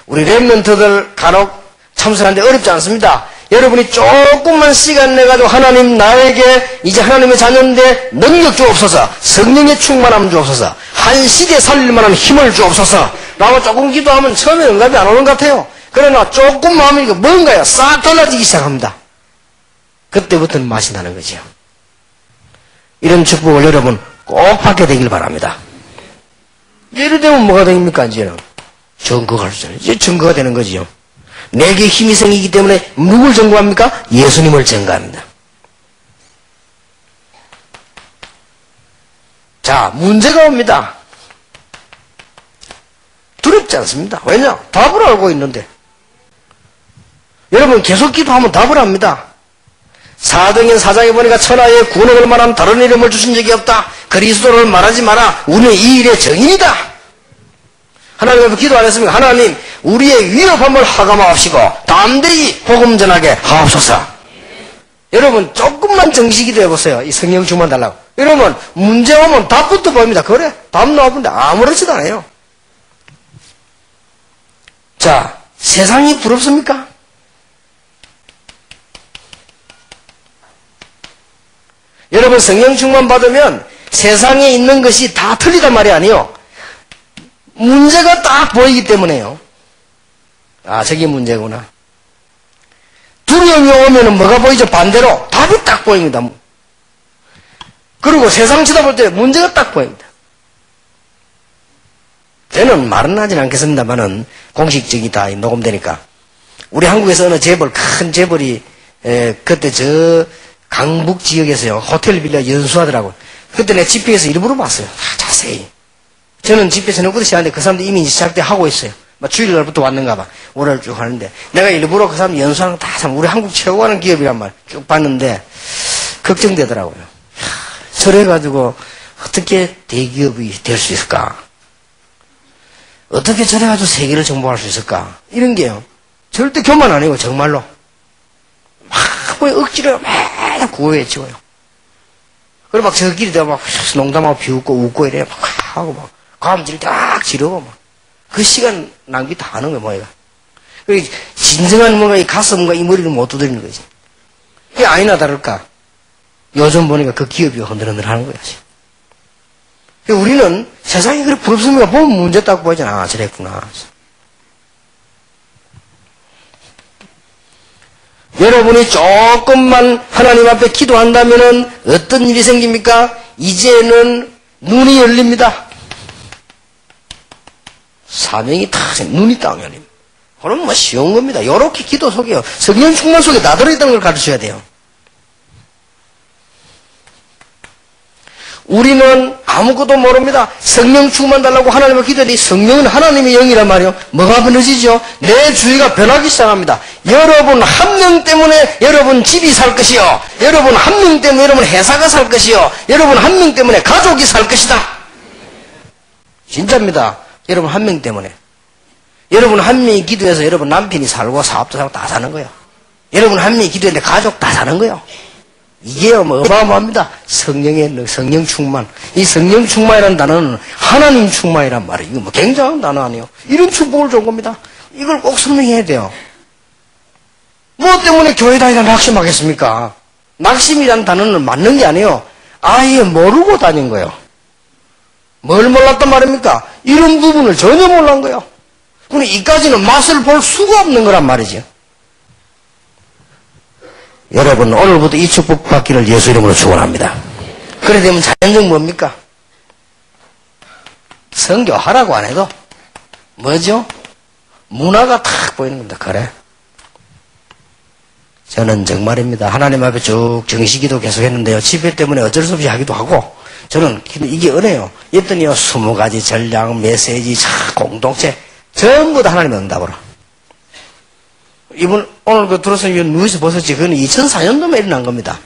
우리 랩런트들 간혹 참석하는데 어렵지 않습니다. 여러분이 조금만 시간 내가지고 하나님 나에게 이제 하나님의 자녀인데 능력 주옵소서, 성령의 충만함 주옵소서, 한 시대 살릴 만한 힘을 주옵소서 라고 조금 기도하면 처음에 응답이 안 오는 것 같아요. 그러나 조금만 하면 이거 뭔가요? 싹 달라지기 시작합니다. 그때부터는 맛이 나는 거죠. 이런 축복을 여러분 꼭 받게 되길 바랍니다. 예를 들면 뭐가 됩니까? 이제는 증거가 되잖아요. 이제 증거가 되는 거지요. 내게 힘이 생기기 때문에 누굴 증거합니까? 예수님을 증거합니다. 자, 문제가 옵니다. 두렵지 않습니다. 왜냐? 답을 알고 있는데. 여러분 계속 기도하면 답을 합니다. 사도행전 4장에 보니까 천하에 구원을 만한 다른 이름을 주신 적이 없다. 그리스도를 말하지 마라. 우리는 이 일의 정인이다. 하나님 앞에 기도 안 했습니까? 하나님 우리의 위협함을 하감하옵시고 담대히 복음 전하게 하옵소서. 여러분 조금만 정식 기도해 보세요. 이 성령 충만 달라고. 여러분 문제 오면 답부터 보입니다. 그래 답 나오는데 아무렇지도 않아요. 자, 세상이 부럽습니까? 여러분 성령 충만 받으면 세상에 있는 것이 다 틀리단 말이 아니에요. 문제가 딱 보이기 때문에요. 아, 저게 문제구나. 두려움이 오면은 뭐가 보이죠? 반대로 답이 딱 보입니다. 그리고 세상 쳐다볼 때 문제가 딱 보입니다. 저는 말은 하진 않겠습니다만은 공식적이 다 녹음되니까 우리 한국에서 어느 재벌, 큰 재벌이 그때 저 강북 지역에서요 호텔 빌려 연수하더라고요. 그때 내가 집회에서 일부러 봤어요. 자세히. 저는 집회 저녁부터 시작하는데 그 사람들 이미 시작 때 하고 있어요. 막 주일날부터 왔는가 봐. 월요일 쭉 하는데 내가 일부러 그 사람 연수하는 거 다 참 우리 한국 최고 하는 기업이란 말 쭉 봤는데 걱정되더라고요. 저래가지고 어떻게 대기업이 될 수 있을까? 어떻게 저래가지고 세계를 정복할 수 있을까? 이런 게요. 절대 교만 아니고 정말로 막 억지로 막 구호 외치고요. 그리고 막 저끼리 내가 막 농담하고 비웃고 웃고 이래 막 하고 막 감질 딱 지르고 막 그 시간 낭비 다 하는 거야 뭐야. 진정한 뭔가 이 가슴과 이 머리를 못 두드리는 거지. 그게 아니나 다를까. 요즘 보니까 그 기업이 흔들흔들 하는 거야. 우리는 세상이 그렇게 부럽습니까? 보면 문제 딱 보이잖아. 아, 저랬구나. 여러분이 조금만 하나님 앞에 기도한다면은 어떤 일이 생깁니까? 이제는 눈이 열립니다. 사명이 다 눈이 딱 열립니다. 그럼 뭐 쉬운 겁니다. 요렇게 기도 속에요. 성령 충만 속에 나들어있다는 걸 가르쳐야 돼요. 우리는 아무것도 모릅니다. 성령 충만 달라고 하나님을 기도했더니 성령은 하나님의 영이란 말이에요. 뭐가 무너지죠? 내 주위가 변하기 시작합니다. 여러분 한 명 때문에 여러분 집이 살 것이요. 여러분 한 명 때문에 여러분 회사가 살 것이요. 여러분 한 명 때문에 가족이 살 것이다. 진짜입니다. 여러분 한 명 때문에. 여러분 한 명이 기도해서 여러분 남편이 살고 사업도 살고 다 사는 거예요. 여러분 한 명이 기도했는데 가족 다 사는 거예요. 이게 뭐 어마어마합니다. 성령 충만. 이 성령 충만이라는 단어는 하나님 충만이란 말이에요. 이거 뭐 굉장한 단어 아니에요. 이런 축복을 준 겁니다. 이걸 꼭 설명해야 돼요. 뭐 때문에 교회 다니다 낙심하겠습니까? 낙심이라는 단어는 맞는 게 아니에요. 아예 모르고 다닌 거예요. 뭘 몰랐단 말입니까? 이런 부분을 전혀 몰란 거예요. 그럼 이까지는 맛을 볼 수가 없는 거란 말이죠. 여러분 오늘부터 이 축복 받기를 예수 이름으로 축원합니다. 그래 되면 자연적 뭡니까? 선교하라고 안 해도 뭐죠? 문화가 탁 보이는 겁니다. 그래. 저는 정말입니다. 하나님 앞에 쭉 정시기도 계속 했는데요. 집회 때문에 어쩔 수 없이 하기도 하고 저는 이게 은혜요. 했더니요 20가지 전략, 메시지, 공동체 전부 다 하나님의 응답으로. 이분 오늘 그 들어서 누워서 보셨지? 그건 2004년도에 일어난 겁니다.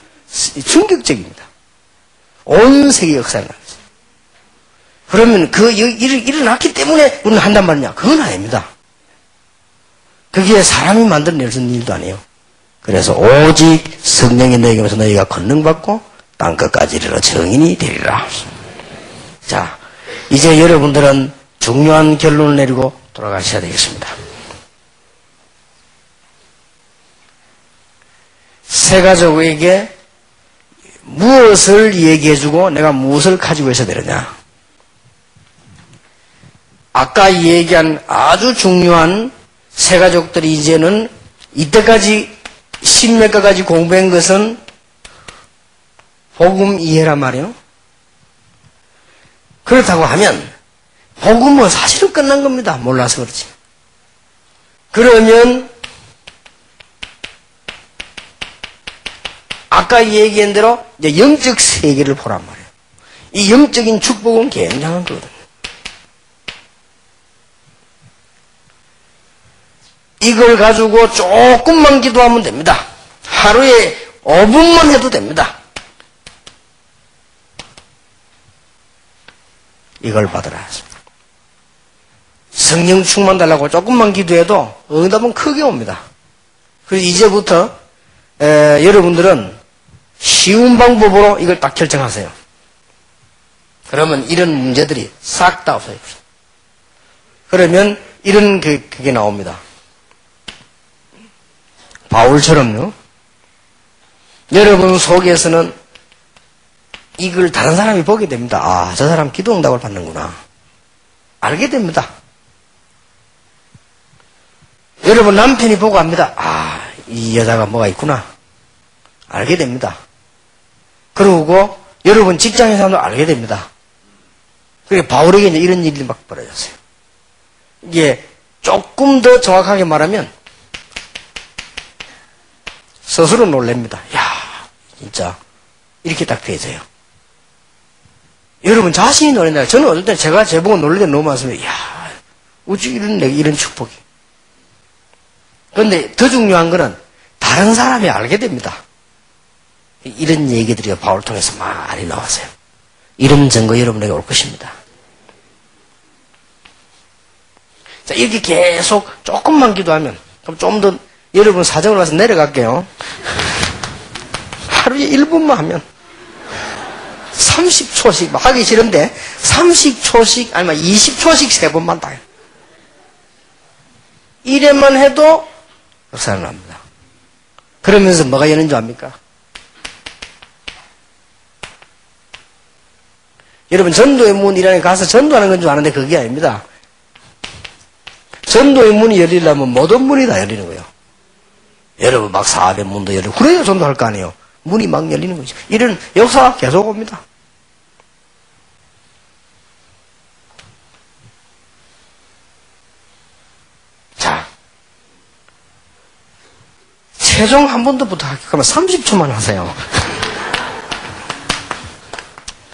충격적입니다. 온 세계 역사에 나왔어요. 그러면 그 일이 일어났기 때문에 우리는 한단 말이냐? 그건 아닙니다. 그게 사람이 만들어낼 수 있는 일도 아니에요. 그래서 오직 성령이 너에게 오면서 너희가 권능받고 땅끝까지 이르러 증인이 되리라. 자, 이제 여러분들은 중요한 결론을 내리고 돌아가셔야 되겠습니다. 새 가족에게 무엇을 얘기해주고 내가 무엇을 가지고 있어야 되느냐. 아까 얘기한 아주 중요한 새 가족들이 이제는 이때까지 십몇 가지 공부한 것은 복음 이해란 말이에요. 그렇다고 하면 복음은 사실은 끝난 겁니다. 몰라서 그렇지. 그러면 아까 얘기한 대로 이제 영적 세계를 보란 말이에요. 이 영적인 축복은 굉장한 거거든요. 이걸 가지고 조금만 기도하면 됩니다. 하루에 5분만 해도 됩니다. 이걸 받으라. 성령 충만 달라고 조금만 기도해도 응답은 크게 옵니다. 그래서 이제부터 여러분들은 쉬운 방법으로 이걸 딱 결정하세요. 그러면 이런 문제들이 싹 다 없어요. 그러면 이런 그게 나옵니다. 바울처럼요. 여러분 속에서는 이걸 다른 사람이 보게 됩니다. 아, 저 사람 기도 응답을 받는구나. 알게 됩니다. 여러분 남편이 보고 합니다. 아, 이 여자가 뭐가 있구나. 알게 됩니다. 그러고 여러분 직장의 사람도 알게 됩니다. 그게 바울에게 이제 이런 일이 막 벌어졌어요. 이게 조금 더 정확하게 말하면 스스로 놀랍니다. 야, 진짜 이렇게 딱 되어져요. 여러분 자신이 놀란다. 저는 어떨 때 제가 제보고 놀랄 때 너무 많습니다. 야, 어찌 이런 축복이. 그런데 더 중요한 거는 다른 사람이 알게 됩니다. 이런 얘기들이 바울 통해서 많이 나왔어요. 이런 증거 여러분에게 올 것입니다. 자, 이렇게 계속 조금만 기도하면, 그럼 좀 더 여러분 사정을 봐서 내려갈게요. 하루에 1분만 하면 30초씩 하기 싫은데 30초씩 아니면 20초씩 3번만 다 해요. 이래만 해도 역사를 납니다. 그러면서 뭐가 여는 줄 압니까? 여러분 전도의 문이라는 가서 전도하는 건 줄 아는데 그게 아닙니다. 전도의 문이 열리려면 모든 문이 다 열리는 거예요. 여러분 막 사업의 문도 열리고 그래야 전도할 거 아니에요. 문이 막 열리는 거죠. 이런 역사가 계속 옵니다. 자, 최종 한 번 더 부탁할게요. 그러면 30초만 하세요.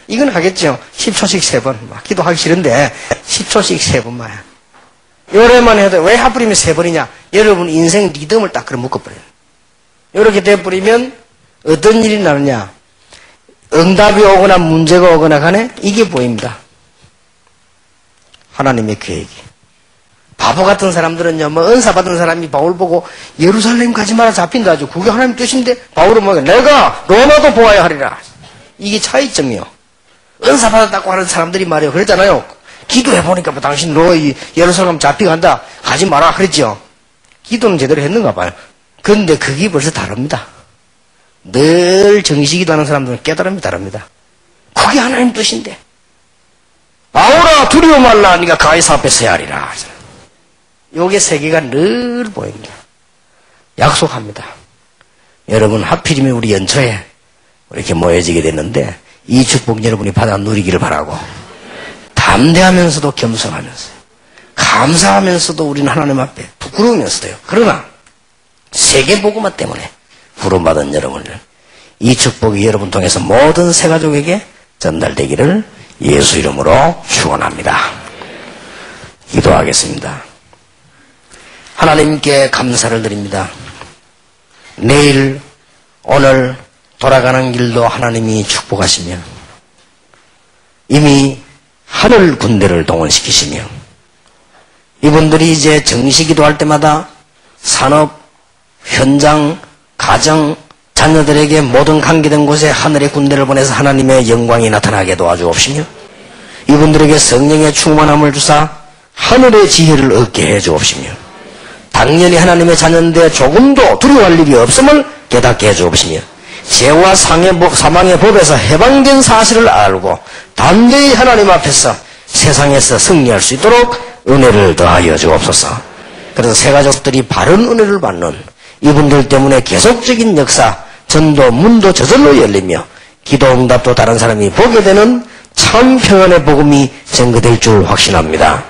이건 하겠죠. 10초씩 3번. 막 기도하기 싫은데 10초씩 3번만 해. 요래만 해도 왜 하필이면 3번이냐? 여러분 인생 리듬을 딱 그래 묶어버려요. 이렇게 돼버리면 어떤 일이 나느냐? 응답이 오거나 문제가 오거나 간에 이게 보입니다. 하나님의 계획이. 바보 같은 사람들은요, 뭐 은사 받은 사람이 바울 보고 예루살렘 가지 마라 잡힌다 하죠. 그게 하나님 뜻인데 바울은 뭐야? 내가 로마도 보아야 하리라. 이게 차이점이요. 은사 받았다고 하는 사람들이 말이에요. 그랬잖아요. 기도해보니까 뭐 당신 너 예루살렘 잡혀간다. 가지 마라. 그랬죠. 기도는 제대로 했는가 봐요. 그런데 그게 벌써 다릅니다. 늘 정식기도 하는 사람들은 깨달음이 다릅니다. 그게 하나님 뜻인데. 바울아 두려워 말라. 네가 가이사 앞에 서야 하리라. 요게 세계가 늘 보입니다. 약속합니다. 여러분 하필이면 우리 연초에 이렇게 모여지게 됐는데 이 축복 여러분이 받아 누리기를 바라고 담대하면서도 겸손하면서 감사하면서도 우리는 하나님 앞에 부끄러우면서도요. 그러나 세계복음화 때문에 부름받은 여러분들 이 축복이 여러분 통해서 모든 새가족에게 전달되기를 예수 이름으로 축원합니다. 기도하겠습니다. 하나님께 감사를 드립니다. 내일 오늘 돌아가는 길도 하나님이 축복하시며 이미 하늘 군대를 동원시키시며 이분들이 이제 정시기도 할 때마다 산업, 현장, 가정, 자녀들에게 모든 관계된 곳에 하늘의 군대를 보내서 하나님의 영광이 나타나게 도와주옵시며 이분들에게 성령의 충만함을 주사 하늘의 지혜를 얻게 해주옵시며 당연히 하나님의 자녀인데 조금도 두려워할 일이 없음을 깨닫게 해주옵시며 죄와 사망의 법에서 해방된 사실을 알고 담대히 하나님 앞에서 세상에서 승리할 수 있도록 은혜를 더하여 주옵소서. 그래서 새가족들이 바른 은혜를 받는 이분들 때문에 계속적인 역사, 전도, 문도 저절로 열리며 기도 응답도 다른 사람이 보게 되는 참 평안의 복음이 전개될 줄 확신합니다.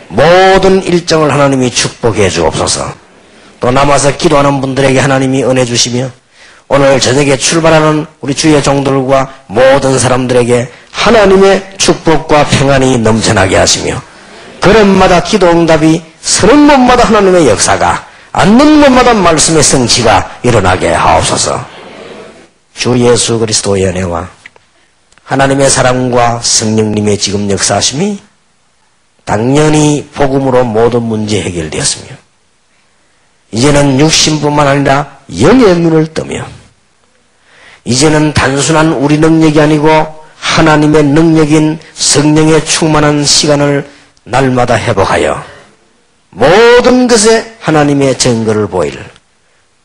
모든 일정을 하나님이 축복해 주옵소서. 또 남아서 기도하는 분들에게 하나님이 은혜 주시며 오늘 저녁에 출발하는 우리 주의 종들과 모든 사람들에게 하나님의 축복과 평안이 넘쳐나게 하시며 그릇마다 기도 응답이 서는 곳마다 하나님의 역사가 앉는 곳마다 말씀의 성취가 일어나게 하옵소서. 주 예수 그리스도의 은혜와 하나님의 사랑과 성령님의 지금 역사하심이 당연히 복음으로 모든 문제 해결되었으며 이제는 육신뿐만 아니라 영의 눈을 뜨며 이제는 단순한 우리 능력이 아니고 하나님의 능력인 성령의 충만한 시간을 날마다 회복하여 모든 것에 하나님의 증거를 보일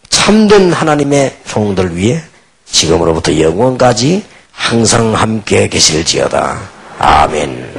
참된 하나님의 종들 위에 지금으로부터 영원까지 항상 함께 계실지어다. 아멘.